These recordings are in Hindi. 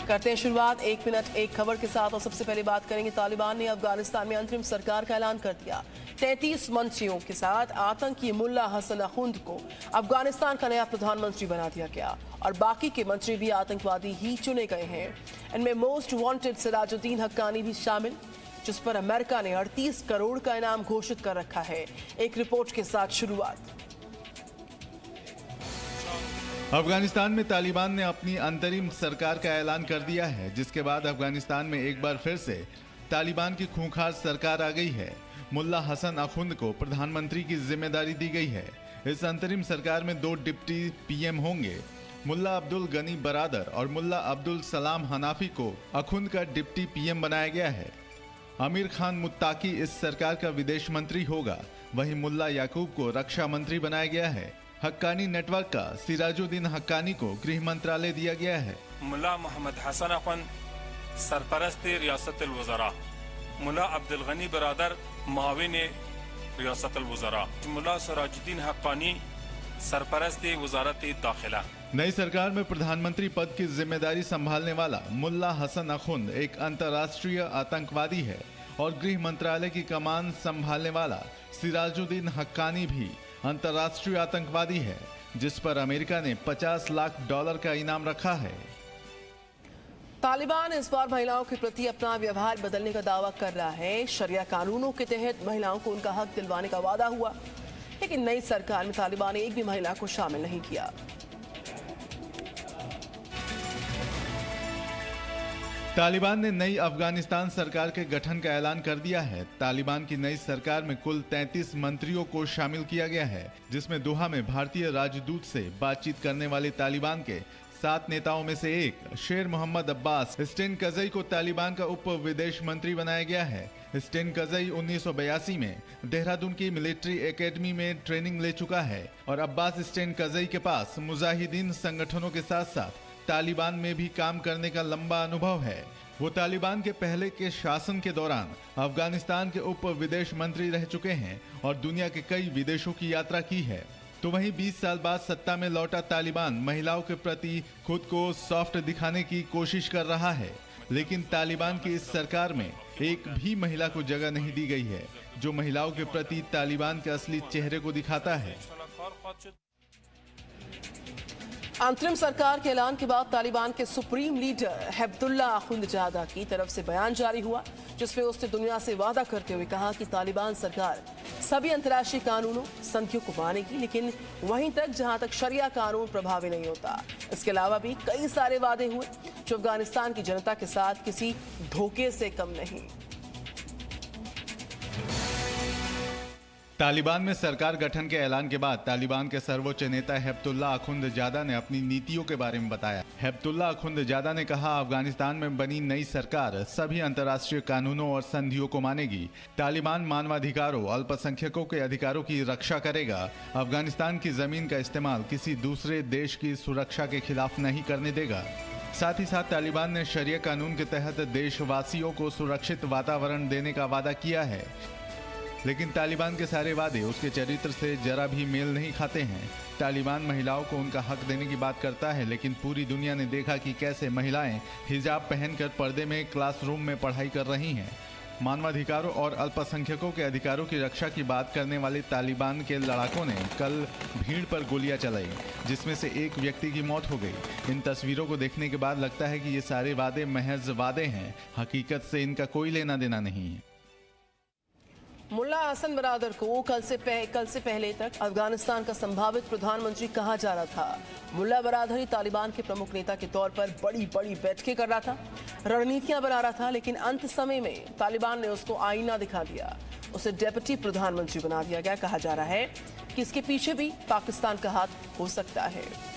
करते हैं शुरुआत 1 मिनट एक खबर के साथ और सबसे पहले बात करेंगे तालिबान ने अफगानिस्तान में अंतरिम सरकार का ऐलान कर दिया। 33 मंत्रियों के साथ आतंकी मुल्ला हसन अखुंद को अफगानिस्तान का नया प्रधानमंत्री बना दिया गया और बाकी के मंत्री भी आतंकवादी ही चुने गए हैं। इनमें मोस्ट वांटेड सिराजुद्दीन हक्कानी भी शामिल, जिस पर अमेरिका ने 38 करोड़ का इनाम घोषित कर रखा है। एक रिपोर्ट के साथ शुरुआत। अफगानिस्तान में तालिबान ने अपनी अंतरिम सरकार का ऐलान कर दिया है, जिसके बाद अफगानिस्तान में एक बार फिर से तालिबान की खूंखार सरकार आ गई है। मुल्ला हसन अखुंद को प्रधानमंत्री की जिम्मेदारी दी गई है। इस अंतरिम सरकार में 2 डिप्टी पीएम होंगे। मुल्ला अब्दुल गनी बरादर और मुल्ला अब्दुल सलाम हनाफी को अखुंद का डिप्टी पीएम बनाया गया है। आमिर खान मुत्ताकी इस सरकार का विदेश मंत्री होगा। वहीं मुल्ला याकूब को रक्षा मंत्री बनाया गया है। हक्कानी नेटवर्क का सिराजुद्दीन हक्कानी को गृह मंत्रालय दिया गया है। मुल्ला मोहम्मद हसन अखुंद सरपरस्त रियासत वज़रा, मुल्ला अब्दुल गनी बरादर माविन रियासत वज़रा, मुल्ला सिराजुद्दीन हक्कानी सरपरस्त वज़ारत दाखिला। नई सरकार में प्रधानमंत्री पद की जिम्मेदारी संभालने वाला मुल्ला हसन अखुंद एक अंतर्राष्ट्रीय आतंकवादी है और गृह मंत्रालय की कमान संभालने वाला सिराजुद्दीन हक्कानी भी अंतर्राष्ट्रीय आतंकवादी है, जिस पर अमेरिका ने $50 लाख का इनाम रखा है। तालिबान इस बार महिलाओं के प्रति अपना व्यवहार बदलने का दावा कर रहा है। शरिया कानूनों के तहत महिलाओं को उनका हक दिलवाने का वादा हुआ, लेकिन नई सरकार में तालिबान ने एक भी महिला को शामिल नहीं किया। तालिबान ने नई अफगानिस्तान सरकार के गठन का ऐलान कर दिया है। तालिबान की नई सरकार में कुल 33 मंत्रियों को शामिल किया गया है, जिसमें दोहा में भारतीय राजदूत से बातचीत करने वाले तालिबान के 7 नेताओं में से एक शेर मोहम्मद अब्बास स्टेनकज़ई को तालिबान का उप विदेश मंत्री बनाया गया है। स्टेनकज़ई 1982 में देहरादून की मिलिट्री एकेडमी में ट्रेनिंग ले चुका है और अब्बास स्टेनकज़ई के पास मुजाहिदीन संगठनों के साथ साथ तालिबान में भी काम करने का लंबा अनुभव है। वो तालिबान के पहले के शासन के दौरान अफगानिस्तान के उप विदेश मंत्री रह चुके हैं और दुनिया के कई विदेशों की यात्रा की है। तो वहीं 20 साल बाद सत्ता में लौटा तालिबान महिलाओं के प्रति खुद को सॉफ्ट दिखाने की कोशिश कर रहा है, लेकिन तालिबान की इस सरकार में एक भी महिला को जगह नहीं दी गई है, जो महिलाओं के प्रति तालिबान के असली चेहरे को दिखाता है। अंतरिम सरकार के ऐलान के बाद तालिबान के सुप्रीम लीडर हिब्बुल्लाह अखुंदजादा की तरफ से बयान जारी हुआ, जिसमें उसने दुनिया से वादा करते हुए कहा कि तालिबान सरकार सभी अंतर्राष्ट्रीय कानूनों संधियों को मानेगी, लेकिन वहीं तक जहां तक शरिया कानून प्रभावी नहीं होता। इसके अलावा भी कई सारे वादे हुए जो अफगानिस्तान की जनता के साथ किसी धोखे से कम नहीं। तालिबान में सरकार गठन के ऐलान के बाद तालिबान के सर्वोच्च नेता हिब्बुल्लाह अखुंदजादा ने अपनी नीतियों के बारे में बताया। हिब्बुल्लाह अखुंदजादा ने कहा, अफगानिस्तान में बनी नई सरकार सभी अंतर्राष्ट्रीय कानूनों और संधियों को मानेगी। तालिबान मानवाधिकारों, अल्पसंख्यकों के अधिकारों की रक्षा करेगा। अफगानिस्तान की जमीन का इस्तेमाल किसी दूसरे देश की सुरक्षा के खिलाफ नहीं करने देगा। साथ ही साथ तालिबान ने शरिया कानून के तहत देशवासियों को सुरक्षित वातावरण देने का वादा किया है, लेकिन तालिबान के सारे वादे उसके चरित्र से जरा भी मेल नहीं खाते हैं। तालिबान महिलाओं को उनका हक देने की बात करता है, लेकिन पूरी दुनिया ने देखा कि कैसे महिलाएं हिजाब पहनकर पर्दे में क्लासरूम में पढ़ाई कर रही हैं। मानवाधिकारों और अल्पसंख्यकों के अधिकारों की रक्षा की बात करने वाले तालिबान के लड़ाकों ने कल भीड़ पर गोलियां चलाई, जिसमें से एक व्यक्ति की मौत हो गई। इन तस्वीरों को देखने के बाद लगता है कि ये सारे वादे महज वादे हैं, हकीकत से इनका कोई लेना देना नहीं है। मुल्ला हसन बरादर को कल से पहले तक अफगानिस्तान का संभावित प्रधानमंत्री कहा जा रहा था। मुल्ला बरादर ही तालिबान के प्रमुख नेता के तौर पर बड़ी बड़ी बैठकें कर रहा था, रणनीतियां बना रहा था, लेकिन अंत समय में तालिबान ने उसको आईना दिखा दिया। उसे डेप्यूटी प्रधानमंत्री बना दिया गया। कहा जा रहा है कि इसके पीछे भी पाकिस्तान का हाथ हो सकता है।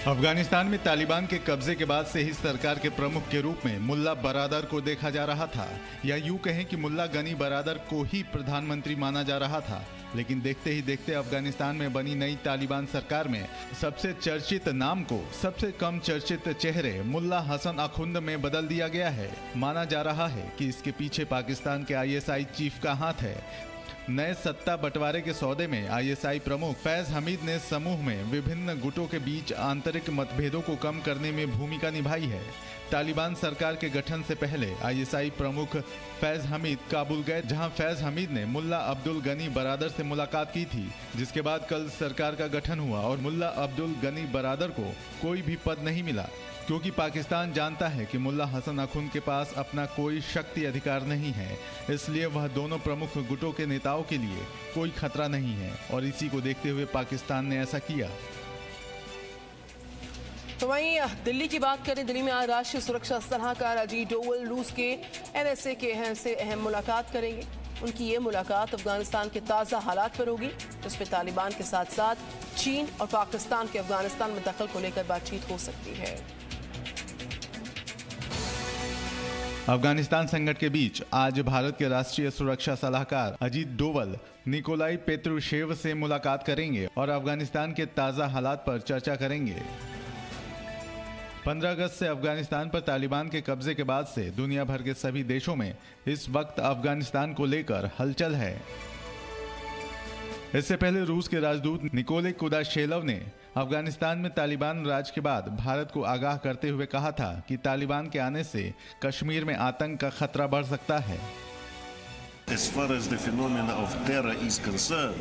अफगानिस्तान में तालिबान के कब्जे के बाद से ही सरकार के प्रमुख के रूप में मुल्ला बरादर को देखा जा रहा था, या यूं कहें कि मुल्ला गनी बरादर को ही प्रधानमंत्री माना जा रहा था। लेकिन देखते ही देखते अफगानिस्तान में बनी नई तालिबान सरकार में सबसे चर्चित नाम को सबसे कम चर्चित चेहरे मुल्ला हसन अखुंद में बदल दिया गया है। माना जा रहा है कि इसके पीछे पाकिस्तान के ISI चीफ का हाथ है। नए सत्ता बंटवारे के सौदे में आईएसआई प्रमुख फैज हमीद ने समूह में विभिन्न गुटों के बीच आंतरिक मतभेदों को कम करने में भूमिका निभाई है। तालिबान सरकार के गठन से पहले आईएसआई प्रमुख फैज हमीद काबुल गए, जहां फैज हमीद ने मुल्ला अब्दुल गनी बरादर से मुलाकात की थी, जिसके बाद कल सरकार का गठन हुआ और मुल्ला अब्दुल गनी बरादर को कोई भी पद नहीं मिला, क्योंकि पाकिस्तान जानता है कि मुल्ला हसन अखुंद के पास अपना कोई शक्ति अधिकार नहीं है, इसलिए वह दोनों प्रमुख गुटों के नेताओं के लिए कोई खतरा नहीं है और इसी को देखते हुए पाकिस्तान ने ऐसा किया। तो वहीं दिल्ली की बात करें, दिल्ली में आज राष्ट्रीय सुरक्षा सलाहकार अजीत डोवल रूस के एनएसए के से अहम मुलाकात करेंगे। उनकी ये मुलाकात अफगानिस्तान के ताज़ा हालात पर होगी, जिसमें तालिबान के साथ साथ चीन और पाकिस्तान के अफगानिस्तान में दखल को लेकर बातचीत हो सकती है। अफगानिस्तान संकट के बीच आज भारत के राष्ट्रीय सुरक्षा सलाहकार अजीत डोवल निकोलाई पेत्रुशेव से मुलाकात करेंगे और अफगानिस्तान के ताज़ा हालात पर चर्चा करेंगे। 15 अगस्त से अफगानिस्तान पर तालिबान के कब्जे के बाद से दुनिया भर के सभी देशों में इस वक्त अफगानिस्तान को लेकर हलचल है। इससे पहले रूस के राजदूत निकोले कुदाशेलव ने अफगानिस्तान में तालिबान राज के बाद भारत को आगाह करते हुए कहा था कि तालिबान के आने से कश्मीर में आतंक का खतरा बढ़ सकता है। As far as the phenomena of terror is concerned,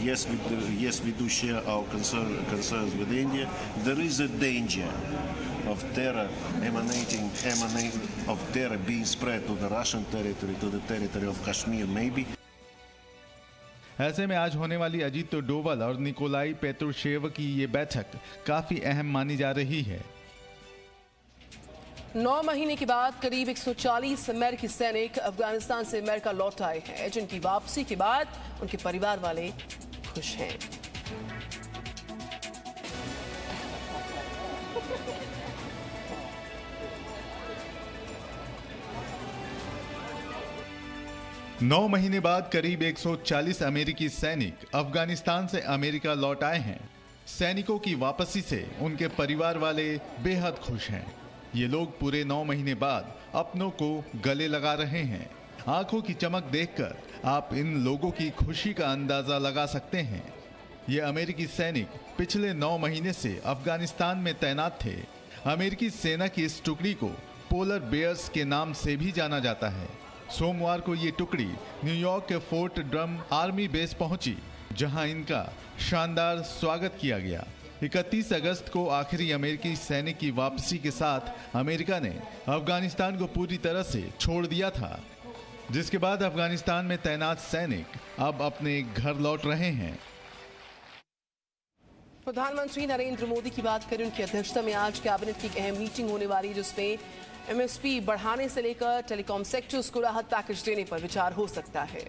yes, we do share our concerns with India. There is a danger of terror of terror being spread to the Russian territory, to the territory of Kashmir, maybe. ऐसे में आज होने वाली अजीत डोवल और निकोलाई पेत्रुशेव की ये बैठक काफी अहम मानी जा रही है। 9 महीने के बाद करीब 140 अमेरिकी सैनिक अफगानिस्तान से अमेरिका लौट आए हैं, जिनकी वापसी के बाद उनके परिवार वाले खुश हैं। नौ महीने बाद करीब 140 अमेरिकी सैनिक अफगानिस्तान से अमेरिका लौट आए हैं। सैनिकों की वापसी से उनके परिवार वाले बेहद खुश हैं। ये लोग पूरे 9 महीने बाद अपनों को गले लगा रहे हैं। आंखों की चमक देखकर आप इन लोगों की खुशी का अंदाजा लगा सकते हैं। ये अमेरिकी सैनिक पिछले 9 महीने से अफगानिस्तान में तैनात थे। अमेरिकी सेना की इस टुकड़ी को पोलर बेयर्स के नाम से भी जाना जाता है। सोमवार को ये टुकड़ी न्यूयॉर्क के फोर्ट ड्रम आर्मी बेस पहुंची, जहां इनका शानदार स्वागत किया गया। 31 अगस्त को आखिरी अमेरिकी सैनिक की वापसी के साथ अमेरिका ने अफगानिस्तान को पूरी तरह से छोड़ दिया था, जिसके बाद अफगानिस्तान में तैनात सैनिक अब अपने घर लौट रहे हैं। प्रधानमंत्री नरेंद्र मोदी की बात करें, उनकी अध्यक्षता में आज कैबिनेट की एक अहम मीटिंग होने वाली, जिसमें एमएसपी बढ़ाने से लेकर टेलीकॉम सेक्टर्स को राहत पैकेज देने पर विचार हो सकता है।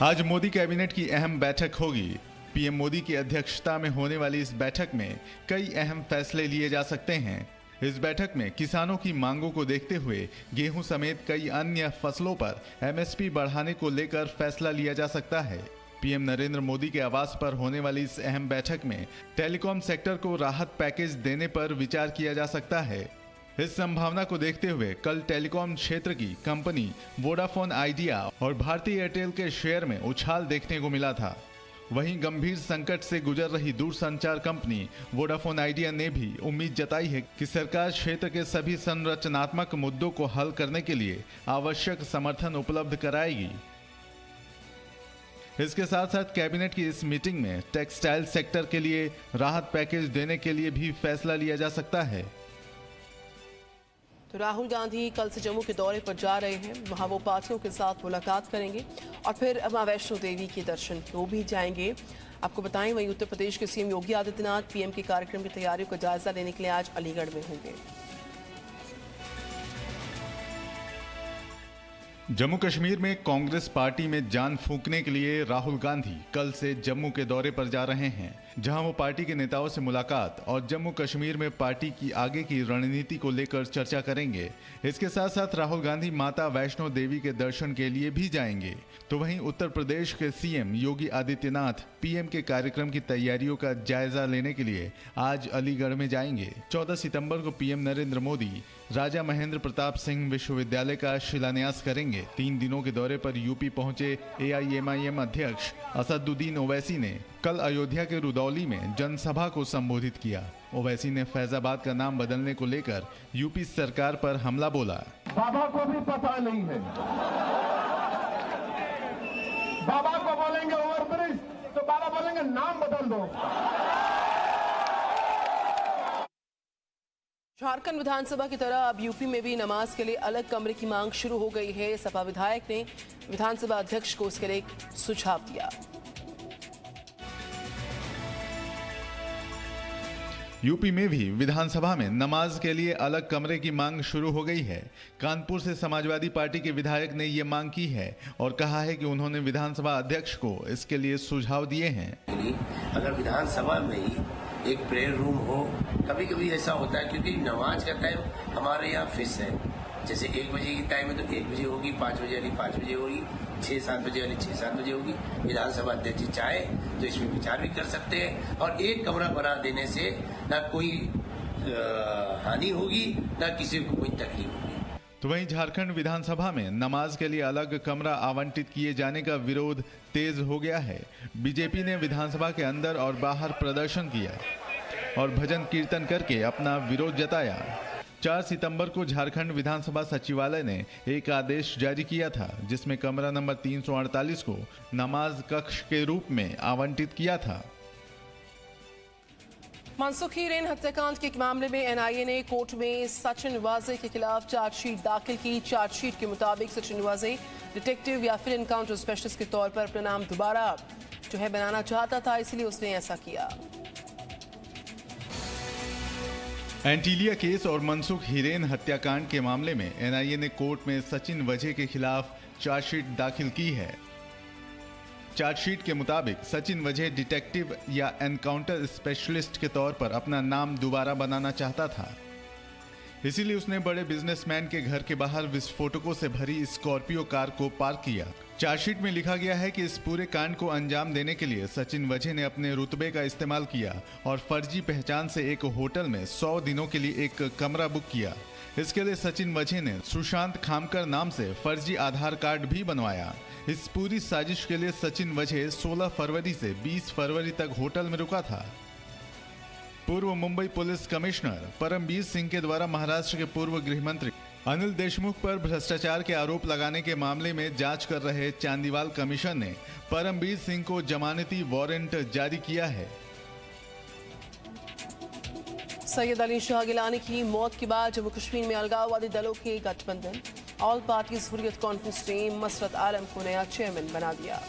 आज मोदी कैबिनेट की अहम बैठक होगी। पीएम मोदी की अध्यक्षता में होने वाली इस बैठक में कई अहम फैसले लिए जा सकते हैं। इस बैठक में किसानों की मांगों को देखते हुए गेहूं समेत कई अन्य फसलों पर एमएसपी बढ़ाने को लेकर फैसला लिया जा सकता है। पीएम नरेंद्र मोदी के आवास पर होने वाली इस अहम बैठक में टेलीकॉम सेक्टर को राहत पैकेज देने पर विचार किया जा सकता है। इस संभावना को देखते हुए कल टेलीकॉम क्षेत्र की कंपनी वोडाफोन आइडिया और भारती एयरटेल के शेयर में उछाल देखने को मिला था। वहीं गंभीर संकट से गुजर रही दूरसंचार कंपनी वोडाफोन आइडिया ने भी उम्मीद जताई है कि सरकार क्षेत्र के सभी संरचनात्मक मुद्दों को हल करने के लिए आवश्यक समर्थन उपलब्ध कराएगी। इसके साथ साथ कैबिनेट की इस मीटिंग में टेक्सटाइल सेक्टर के लिए राहत पैकेज देने के लिए भी फैसला लिया जा सकता है। तो राहुल गांधी कल से जम्मू के दौरे पर जा रहे हैं। वहां वो पार्टियों के साथ मुलाकात करेंगे और फिर मां वैष्णो देवी के दर्शन को भी जाएंगे। आपको बताएं, वहीं उत्तर प्रदेश के सीएम योगी आदित्यनाथ पीएम के कार्यक्रम की तैयारियों का जायजा लेने के लिए आज अलीगढ़ में होंगे। जम्मू कश्मीर में कांग्रेस पार्टी में जान फूंकने के लिए राहुल गांधी कल से जम्मू के दौरे पर जा रहे हैं, जहां वो पार्टी के नेताओं से मुलाकात और जम्मू कश्मीर में पार्टी की आगे की रणनीति को लेकर चर्चा करेंगे। इसके साथ साथ राहुल गांधी माता वैष्णो देवी के दर्शन के लिए भी जाएंगे। तो वहीं उत्तर प्रदेश के सीएम योगी आदित्यनाथ पीएम के कार्यक्रम की तैयारियों का जायजा लेने के लिए आज अलीगढ़ में जाएंगे। 14 सितंबर को पीएम नरेंद्र मोदी राजा महेंद्र प्रताप सिंह विश्वविद्यालय का शिलान्यास करेंगे। 3 दिनों के दौरे पर यूपी पहुंचे AIMIM अध्यक्ष असदुद्दीन ओवैसी ने कल अयोध्या के रुदौली में जनसभा को संबोधित किया। ओवैसी ने फैजाबाद का नाम बदलने को लेकर यूपी सरकार पर हमला बोला। बाबा को भी पता नहीं है, बाबा को बोलेंगे ओवरब्रिज तो बाबा बोलेंगे नाम बदल दो। झारखंड विधानसभा की तरह अब यूपी में भी नमाज के लिए अलग कमरे की मांग शुरू हो गई है। सपा विधायक ने विधानसभा अध्यक्ष को इसके लिए एक सुझाव दिया। यूपी में भी विधानसभा में नमाज के लिए अलग कमरे की मांग शुरू हो गई है। कानपुर से समाजवादी पार्टी के विधायक ने ये मांग की है और कहा है कि उन्होंने विधानसभा अध्यक्ष को इसके लिए सुझाव दिए हैं। अगर विधानसभा में ही एक प्रेयर रूम हो, कभी कभी ऐसा होता है क्योंकि नमाज का टाइम हमारे यहाँ फिक्स है, जैसे 1 बजे की टाइम है तो 1 बजे होगी, 5 बजे वाली 5 बजे होगी, 6-7 बजे वाली 6-7 बजे होगी। विधानसभा अध्यक्ष चाहे तो इसमें विचार भी कर सकते हैं और एक कमरा बना देने से ना कोई हानि होगी ना किसी को कोई तकलीफ होगी। तो वहीं झारखंड विधानसभा में नमाज के लिए अलग कमरा आवंटित किए जाने का विरोध तेज हो गया है। बीजेपी ने विधानसभा के अंदर और बाहर प्रदर्शन किया और भजन कीर्तन करके अपना विरोध जताया। 4 सितंबर को झारखंड विधानसभा सचिवालय ने एक आदेश जारी किया था, जिसमें कमरा नंबर 348 को नमाज कक्ष के रूप में आवंटित किया था। मनसुख हीरेन हत्याकांड के मामले में एनआईए ने कोर्ट में सचिन वाजे के खिलाफ चार्जशीट दाखिल की। चार्जशीट के मुताबिक सचिन वाजे डिटेक्टिव या फिर एनकाउंटर स्पेशलिस्ट के तौर पर अपना नाम दोबारा बनाना चाहता था, इसलिए उसने ऐसा किया। एंटीलिया केस और मनसुख हीरेन हत्याकांड के मामले में एनआईए ने कोर्ट में सचिन वजे के खिलाफ चार्जशीट दाखिल की है। चार्जशीट के मुताबिक सचिन वजे डिटेक्टिव या एनकाउंटर स्पेशलिस्ट के तौर पर अपना नाम दोबारा बनाना चाहता था, इसीलिए उसने बड़े बिजनेसमैन के घर के बाहर विस्फोटकों से भरी स्कॉर्पियो कार को पार्क किया। चार्जशीट में लिखा गया है कि इस पूरे कांड को अंजाम देने के लिए सचिन वजे ने अपने रुतबे का इस्तेमाल किया और फर्जी पहचान से एक होटल में 100 दिनों के लिए एक कमरा बुक किया। इसके लिए सचिन वजे ने सुशांत खामकर नाम से फर्जी आधार कार्ड भी बनवाया। इस पूरी साजिश के लिए सचिन वजे 16 फरवरी से 20 फरवरी तक होटल में रुका था। पूर्व मुंबई पुलिस कमिश्नर परमबीर सिंह के द्वारा महाराष्ट्र के पूर्व गृह मंत्री अनिल देशमुख पर भ्रष्टाचार के आरोप लगाने के मामले में जांच कर रहे चांदीवाल कमीशन ने परमबीर सिंह को जमानती वारंट जारी किया है। सैयद अली शाह गिलानी की मौत के बाद जम्मू कश्मीर में अलगाववादी दलों के गठबंधन ऑल पार्टीज हुर्रियत कॉन्फ्रेंस ने मसरत आलम को नया चेयरमैन बना दिया।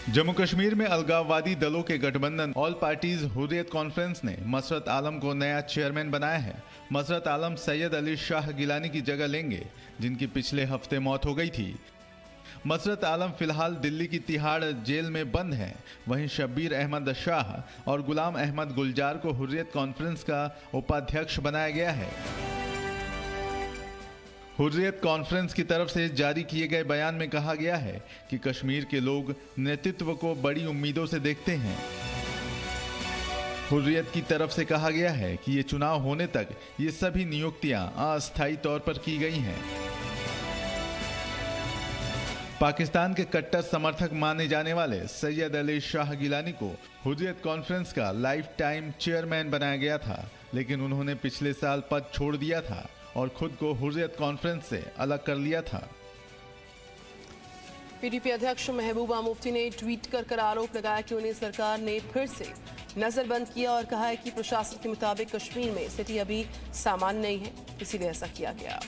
जम्मू कश्मीर में अलगाववादी दलों के गठबंधन ऑल पार्टीज हुर्रियत कॉन्फ्रेंस ने मसरत आलम को नया चेयरमैन बनाया है। मसरत आलम सैयद अली शाह गिलानी की जगह लेंगे, जिनकी पिछले हफ्ते मौत हो गई थी। मसरत आलम फिलहाल दिल्ली की तिहाड़ जेल में बंद हैं। वहीं शब्बीर अहमद शाह और गुलाम अहमद गुलजार को हुर्रियत कॉन्फ्रेंस का उपाध्यक्ष बनाया गया है। हुर्रियत कॉन्फ्रेंस की तरफ से जारी किए गए बयान में कहा गया है कि कश्मीर के लोग नेतृत्व को बड़ी उम्मीदों से देखते हैं। हुर्रियत की तरफ से कहा गया है कि ये चुनाव होने तक ये सभी नियुक्तियां अस्थायी तौर पर की गई हैं। पाकिस्तान के कट्टर समर्थक माने जाने वाले सैयद अली शाह गिलानी को हुर्रियत कॉन्फ्रेंस का लाइफ टाइम चेयरमैन बनाया गया था, लेकिन उन्होंने पिछले साल पद छोड़ दिया था और खुद को हुर्रियत कॉन्फ्रेंस से अलग कर लिया था। पीडीपी अध्यक्ष महबूबा मुफ्ती ने ट्वीट कर आरोप लगाया कि उन्हें सरकार ने फिर से नजरबंद किया और कहा है कि प्रशासन के मुताबिक कश्मीर में स्थिति अभी सामान्य नहीं है, इसीलिए ऐसा किया गया।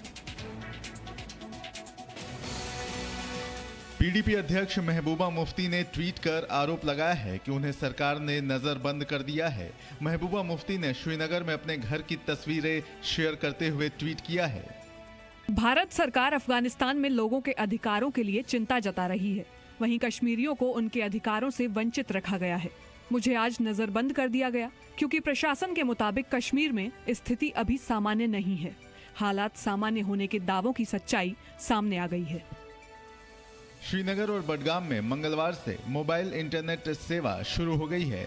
पीडीपी अध्यक्ष महबूबा मुफ्ती ने ट्वीट कर आरोप लगाया है कि उन्हें सरकार ने नजरबंद कर दिया है। महबूबा मुफ्ती ने श्रीनगर में अपने घर की तस्वीरें शेयर करते हुए ट्वीट किया है। भारत सरकार अफगानिस्तान में लोगों के अधिकारों के लिए चिंता जता रही है, वहीं कश्मीरियों को उनके अधिकारों से वंचित रखा गया है। मुझे आज नजरबंद कर दिया गया क्योंकि प्रशासन के मुताबिक कश्मीर में स्थिति अभी सामान्य नहीं है। हालात सामान्य होने के दावों की सच्चाई सामने आ गई है। श्रीनगर और बडगाम में मंगलवार से मोबाइल इंटरनेट सेवा शुरू हो गई है।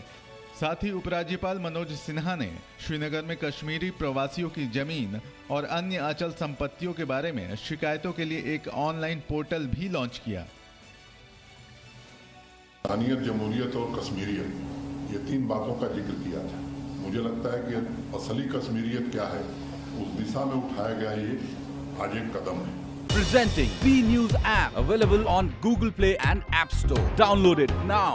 साथ ही उपराज्यपाल मनोज सिन्हा ने श्रीनगर में कश्मीरी प्रवासियों की जमीन और अन्य अचल संपत्तियों के बारे में शिकायतों के लिए एक ऑनलाइन पोर्टल भी लॉन्च किया। इंसानियत, जमहूरियत और कश्मीरियत, ये 3 बातों का जिक्र किया था। मुझे लगता है कि असली कश्मीरियत क्या है, उस दिशा में उठाया गया ये आज एक कदम है। Presenting B News app, available on Google Play and App Store. Download it now.